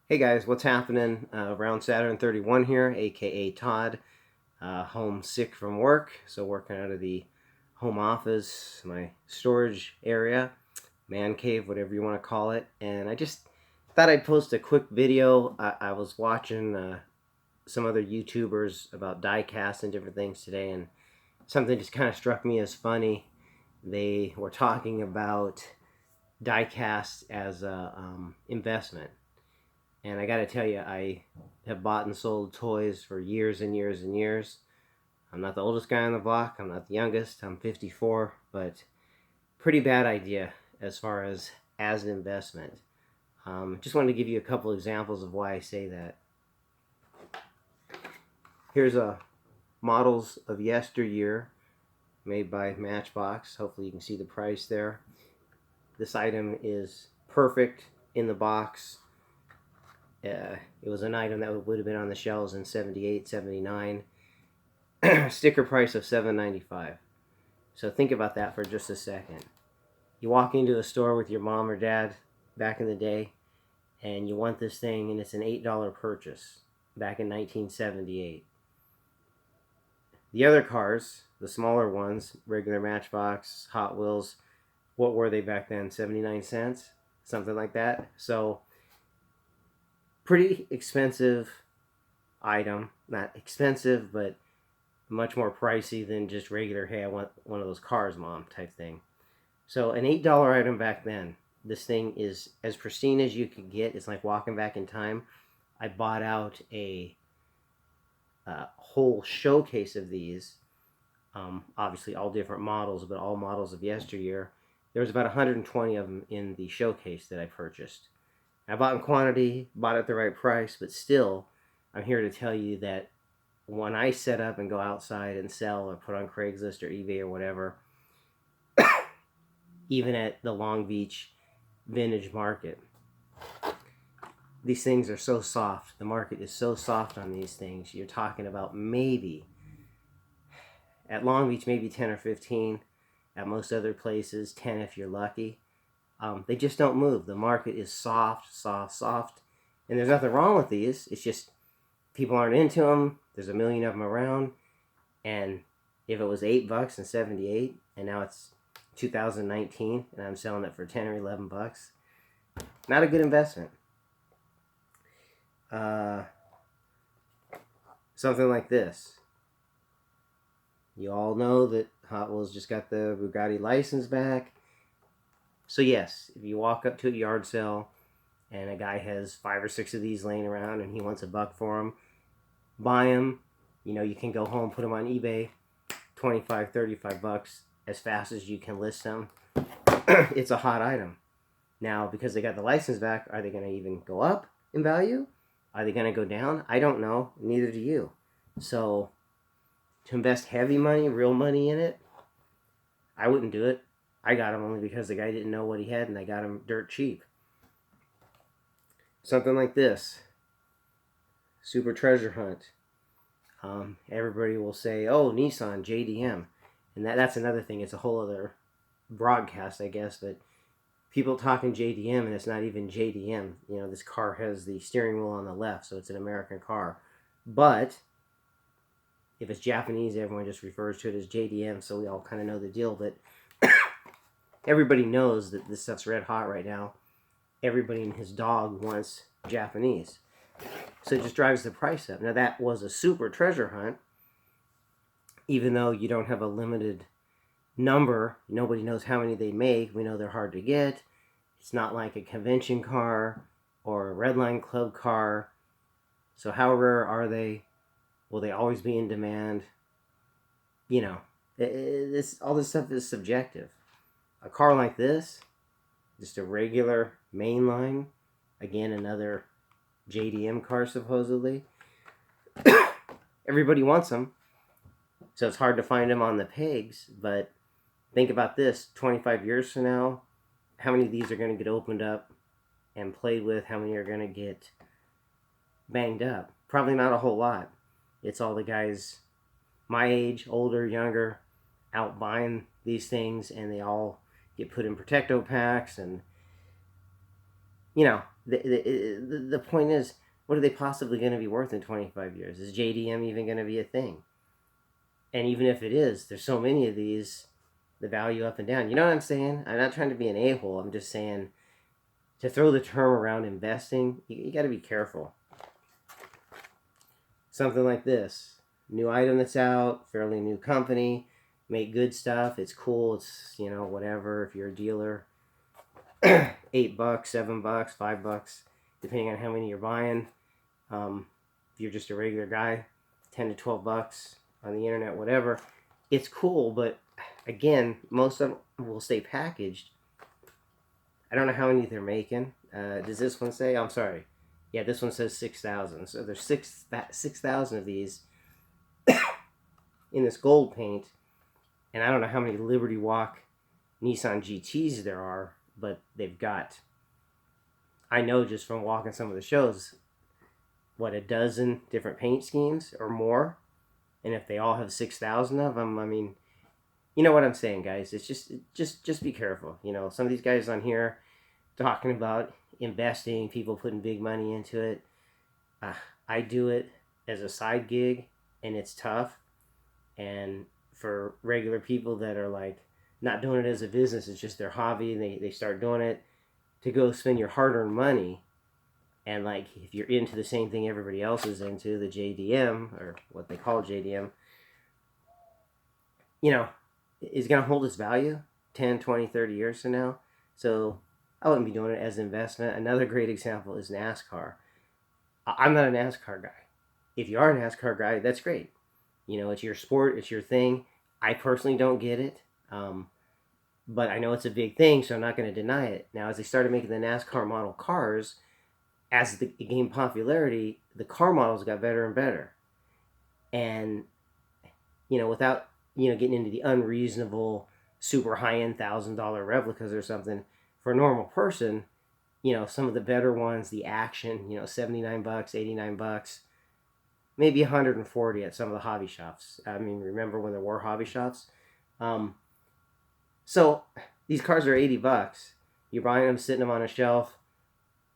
Hey guys, what's happening? Around Saturn 31 here, aka Todd. Homesick from work, so working out of the home office, my storage area, man cave, whatever you want to call it. And I just thought I'd post a quick video. I was watching some other YouTubers about DieCast and different things today, and something just kind of struck me as funny. They were talking about DieCast as a investment. And I got to tell you, I have bought and sold toys for years and years and years. I'm not the oldest guy on the block. I'm not the youngest. I'm 54, but pretty bad idea as far as an investment. Just wanted to give you a couple examples of why I say that. Here's a models of yesteryear made by Matchbox. Hopefully you can see the price there. This item is perfect in the box. It was an item that would have been on the shelves in 78, 79. Sticker price of $7.95. So think about that for just a second. You walk into a store with your mom or dad back in the day, and you want this thing, and it's an $8 purchase back in 1978. The other cars, the smaller ones, regular Matchbox, Hot Wheels, what were they back then? 79 cents? Something like that. So pretty expensive item. Not expensive, but much more pricey than just regular, hey, I want one of those cars, mom, type thing. So an $8 item back then. This thing is as pristine as you could get. It's like walking back in time. I bought out a whole showcase of these. Obviously all different models, but all models of yesteryear. There was about 120 of them in the showcase that I purchased. I bought in quantity, bought at the right price, but still, I'm here to tell you that when I set up and go outside and sell or put on Craigslist or eBay or whatever, even at the Long Beach vintage market, these things are so soft. The market is so soft on these things. You're talking about maybe, at Long Beach, maybe 10 or 15. At most other places, 10 if you're lucky. They just don't move. The market is soft, soft, soft. And there's nothing wrong with these. It's just people aren't into them. There's a million of them around. And if it was $8 in 78 and now it's 2019 and I'm selling it for 10 or 11 bucks, not a good investment. Something like this. You all know that Hot Wheels just got the Bugatti license back. So yes, if you walk up to a yard sale and a guy has 5 or 6 of these laying around and he wants $1 for them, buy them. You know, you can go home, put them on eBay, 25, 35 bucks as fast as you can list them. It's a hot item. Now, because they got the license back, are they going to even go up in value? Are they going to go down? I don't know. Neither do you. So, to invest heavy money, real money in it, I wouldn't do it. I got him only because the guy didn't know what he had and I got him dirt cheap. Something like this. Super Treasure Hunt. Everybody will say, oh, Nissan, JDM. And that's another thing. It's a whole other broadcast, I guess. But people talking JDM and it's not even JDM. You know, this car has the steering wheel on the left, so it's an American car. But if it's Japanese, everyone just refers to it as JDM, so we all kind of know the deal. But everybody knows that this stuff's red hot right now. Everybody and his dog wants Japanese. So it just drives the price up. Now that was a super treasure hunt. Even though you don't have a limited number, nobody knows how many they make. We know they're hard to get. It's not like a convention car or a Redline Club car. So how rare are they? Will they always be in demand? You know, all this stuff is subjective. A car like this, just a regular mainline, again, another JDM car supposedly. Everybody wants them, so it's hard to find them on the pegs. But think about this: 25 years from now, how many of these are going to get opened up and played with? How many are going to get banged up? Probably not a whole lot. It's all the guys my age, older, younger, out buying these things, and they all get put in Protecto packs, and you know, the point is, what are they possibly going to be worth in 25 years? Is JDM even going to be a thing? And even if it is, there's so many of these, the value up and down. You know what I'm saying? I'm not trying to be an a-hole. I'm just saying, to throw the term around investing, you got to be careful. Something like this, new item that's out, fairly new company, make good stuff. It's cool. It's, whatever. If you're a dealer, $8, $7, $5, depending on how many you're buying. If you're just a regular guy, $10 to $12 on the internet, whatever. It's cool, but again, most of them will stay packaged. I don't know how many they're making. Does this one say? I'm sorry. Yeah, this one says 6,000. So there's 6,000 of these in this gold paint. And I don't know how many Liberty Walk Nissan GTs there are, but they've got, I know just from walking some of the shows, a dozen different paint schemes or more. And if they all have 6,000 of them, I mean, you know what I'm saying, guys. It's just be careful. Some of these guys on here talking about investing, people putting big money into it. I do it as a side gig, and it's tough. And for regular people that are like not doing it as a business, it's just their hobby, and they start doing it to go spend your hard-earned money. And like, if you're into the same thing everybody else is into, the JDM, or what they call JDM, is going to hold its value 10, 20, 30 years from now. So I wouldn't be doing it as an investment. Another great example is NASCAR. I'm not a NASCAR guy. If you are a NASCAR guy, that's great. It's your sport, it's your thing. I personally don't get it. But I know it's a big thing, so I'm not going to deny it. Now, as they started making the NASCAR model cars, as it gained popularity, the car models got better and better. And, without, getting into the unreasonable, super high-end $1,000 replicas or something, for a normal person, some of the better ones, the action, $79, $89, maybe $140 at some of the hobby shops. I mean, remember when there were hobby shops? So these cars are $80. You're buying them, sitting them on a shelf,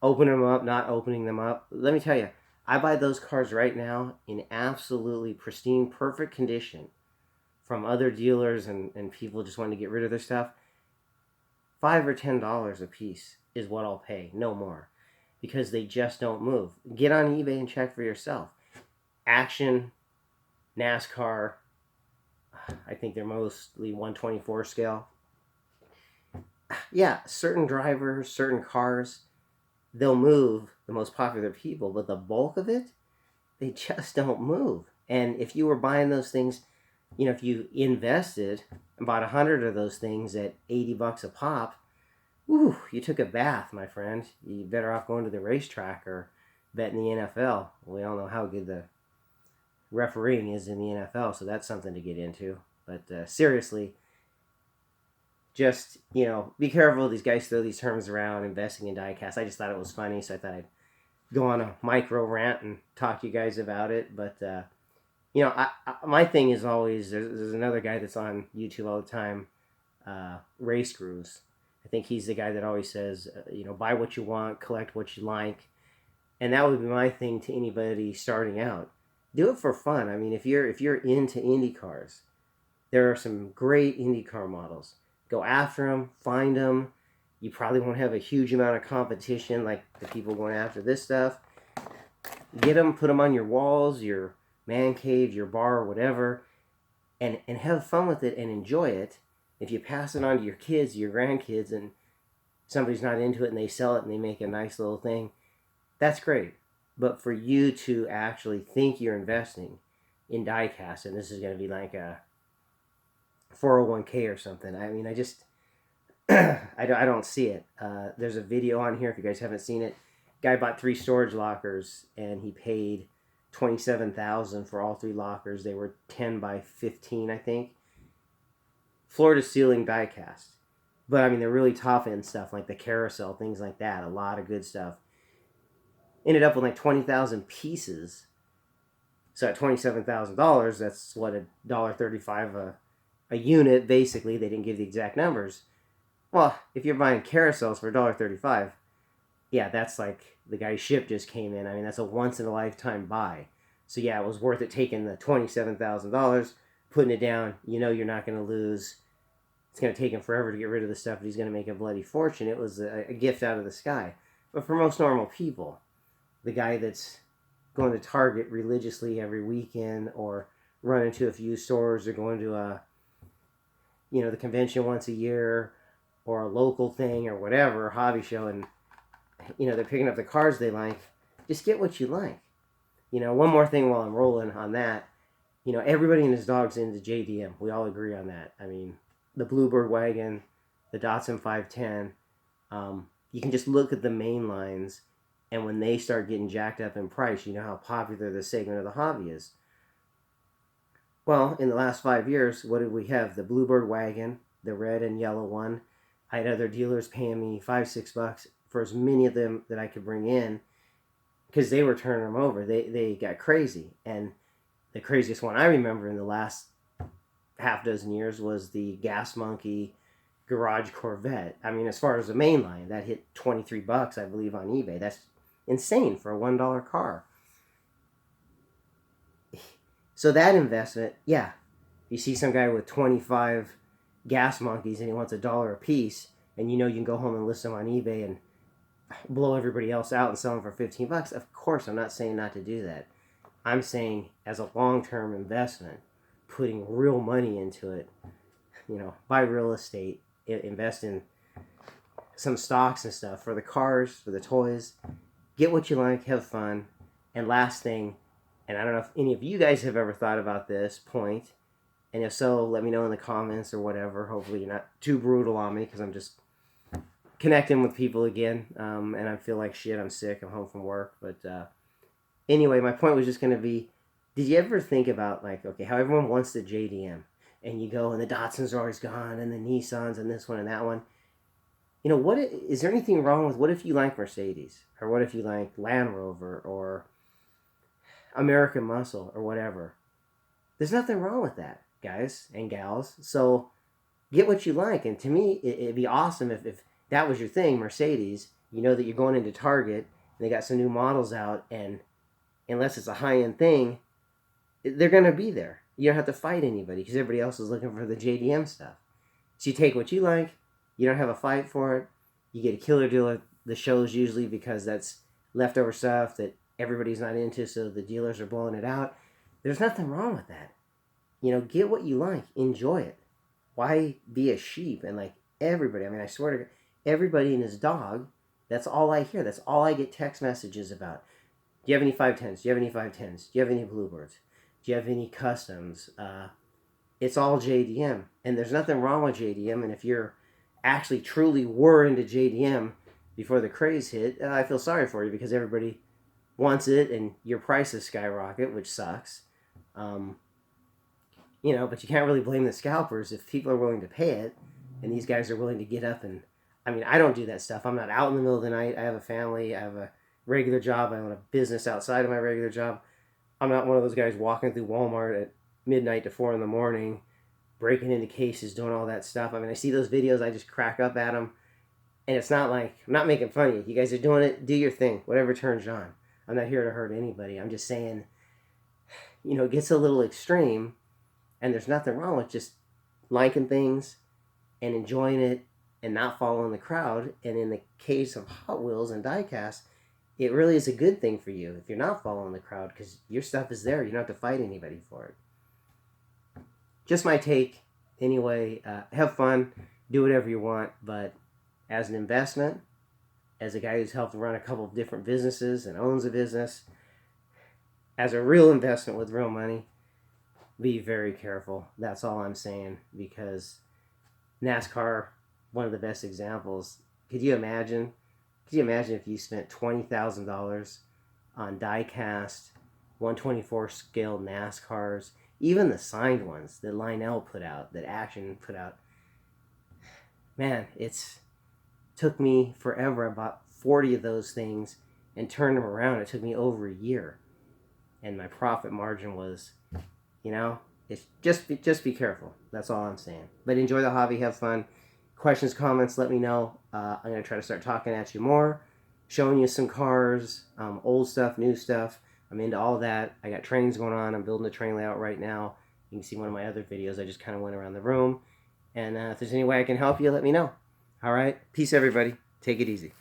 opening them up, not opening them up. Let me tell you, I buy those cars right now in absolutely pristine, perfect condition from other dealers and people just wanting to get rid of their stuff. $5 or $10 a piece is what I'll pay, no more, because they just don't move. Get on eBay and check for yourself. Action, NASCAR, I think they're mostly 124 scale. Yeah, certain drivers, certain cars, they'll move the most popular people, but the bulk of it, they just don't move. And if you were buying those things, if you invested about 100 of those things at $80 a pop, whew, you took a bath, my friend. You better off going to the racetrack or betting the NFL. We all know how good the refereeing is in the NFL, so that's something to get into. But seriously, just, be careful. These guys throw these terms around, investing in DieCast. I just thought it was funny, so I thought I'd go on a micro rant and talk to you guys about it. But, my thing is always, there's another guy that's on YouTube all the time, Race Grooves. I think he's the guy that always says, buy what you want, collect what you like. And that would be my thing to anybody starting out. Do it for fun. I mean, if you're into Indy cars, there are some great Indy car models. Go after them, find them. You probably won't have a huge amount of competition like the people going after this stuff. Get them, put them on your walls, your man cave, your bar, whatever, and have fun with it and enjoy it. If you pass it on to your kids, your grandkids, and somebody's not into it and they sell it and they make a nice little thing, that's great. But for you to actually think you're investing in DieCast, and this is going to be like a 401k or something, I mean, I just, I don't see it. There's a video on here, if you guys haven't seen it. Guy bought 3 storage lockers, and he paid $27,000 for all 3 lockers. They were 10 by 15, I think. Floor to ceiling DieCast. But I mean, they're really top end stuff, like the carousel, things like that. A lot of good stuff. Ended up with like 20,000 pieces. So at $27,000, that's what, $1.35 a unit, basically. They didn't give the exact numbers. Well, if you're buying carousels for $1.35, yeah, that's like the guy's ship just came in. I mean, that's a once in a lifetime buy. So yeah, it was worth it taking the $27,000, putting it down. You know, you're not going to lose. It's going to take him forever to get rid of the stuff, but he's going to make a bloody fortune. It was a gift out of the sky. But for most normal people, the guy that's going to Target religiously every weekend, or running to a few stores, or going to the convention once a year, or a local thing, or whatever, a hobby show, and they're picking up the cars they like. Just get what you like. One more thing while I'm rolling on that. Everybody and his dog's into JDM. We all agree on that. I mean, the Bluebird wagon, the Datsun 510. You can just look at the main lines, and when they start getting jacked up in price, you know how popular this segment of the hobby is. Well, in the last 5 years, what did we have? The Bluebird wagon, the red and yellow one. I had other dealers paying me $5-6 for as many of them that I could bring in, because they were turning them over. They got crazy. And the craziest one I remember in the last half dozen years was the Gas Monkey Garage Corvette. I mean, as far as the main line, that hit $23, I believe, on eBay. That's insane for a $1 car. So that investment, yeah. You see some guy with 25 Gas Monkeys and he wants $1 a piece, and you can go home and list them on eBay and blow everybody else out and sell them for $15. Of course, I'm not saying not to do that. I'm saying as a long-term investment, putting real money into it, buy real estate, invest in some stocks and stuff for the cars, for the toys. Get what you like, have fun. And last thing, and I don't know if any of you guys have ever thought about this point, and if so, let me know in the comments or whatever. Hopefully you're not too brutal on me, because I'm just connecting with people again, and I feel like shit. I'm sick. I'm home from work. But anyway, my point was just going to be, did you ever think about, like, okay, how everyone wants the JDM, and you go, and the Datsuns are always gone, and the Nissans, and this one and that one. Is there anything wrong with, what if you like Mercedes? Or what if you like Land Rover, or American Muscle, or whatever? There's nothing wrong with that, guys and gals. So get what you like. And to me, it'd be awesome if that was your thing, Mercedes. You know that you're going into Target, and they got some new models out, and unless it's a high-end thing, they're going to be there. You don't have to fight anybody, because everybody else is looking for the JDM stuff. So you take what you like. You don't have a fight for it. You get a killer deal at the shows usually, because that's leftover stuff that everybody's not into, so the dealers are blowing it out. There's nothing wrong with that. Get what you like. Enjoy it. Why be a sheep? And like everybody, I mean, I swear to God, everybody and his dog, that's all I hear. That's all I get text messages about. Do you have any 510s? Do you have any 510s? Do you have any Bluebirds? Do you have any customs? It's all JDM. And there's nothing wrong with JDM. And if you're actually truly were into JDM before the craze hit, I feel sorry for you, because everybody wants it and your prices skyrocket, which sucks. But you can't really blame the scalpers if people are willing to pay it, and these guys are willing to get up. And I mean, I don't do that stuff. I'm not out in the middle of the night. I have a family. I have a regular job. I own a business outside of my regular job. I'm not one of those guys walking through Walmart at midnight to 4 in the morning, breaking into cases, doing all that stuff. I mean, I see those videos, I just crack up at them. And it's not like, I'm not making fun of you. You guys are doing it, do your thing, whatever turns you on. I'm not here to hurt anybody. I'm just saying, it gets a little extreme, and there's nothing wrong with just liking things and enjoying it and not following the crowd. And in the case of Hot Wheels and DieCast, it really is a good thing for you if you're not following the crowd, because your stuff is there. You don't have to fight anybody for it. Just my take. Anyway, have fun, do whatever you want, but as an investment, as a guy who's helped run a couple of different businesses and owns a business, as a real investment with real money, be very careful. That's all I'm saying, because NASCAR, one of the best examples. Could you imagine if you spent $20,000 on die-cast 124 scale NASCARs, even the signed ones that Lionel put out, that Action put out? Man, it's took me forever. I bought 40 of those things and turned them around. It took me over a year, and my profit margin was, it's just be careful. That's all I'm saying. But enjoy the hobby, have fun. Questions, comments, let me know. I'm going to try to start talking at you more. showing you some cars, old stuff, new stuff. I'm into all that. I got trains going on. I'm building a train layout right now. You can see one of my other videos. I just kind of went around the room. And if there's any way I can help you, let me know. All right? Peace, everybody. Take it easy.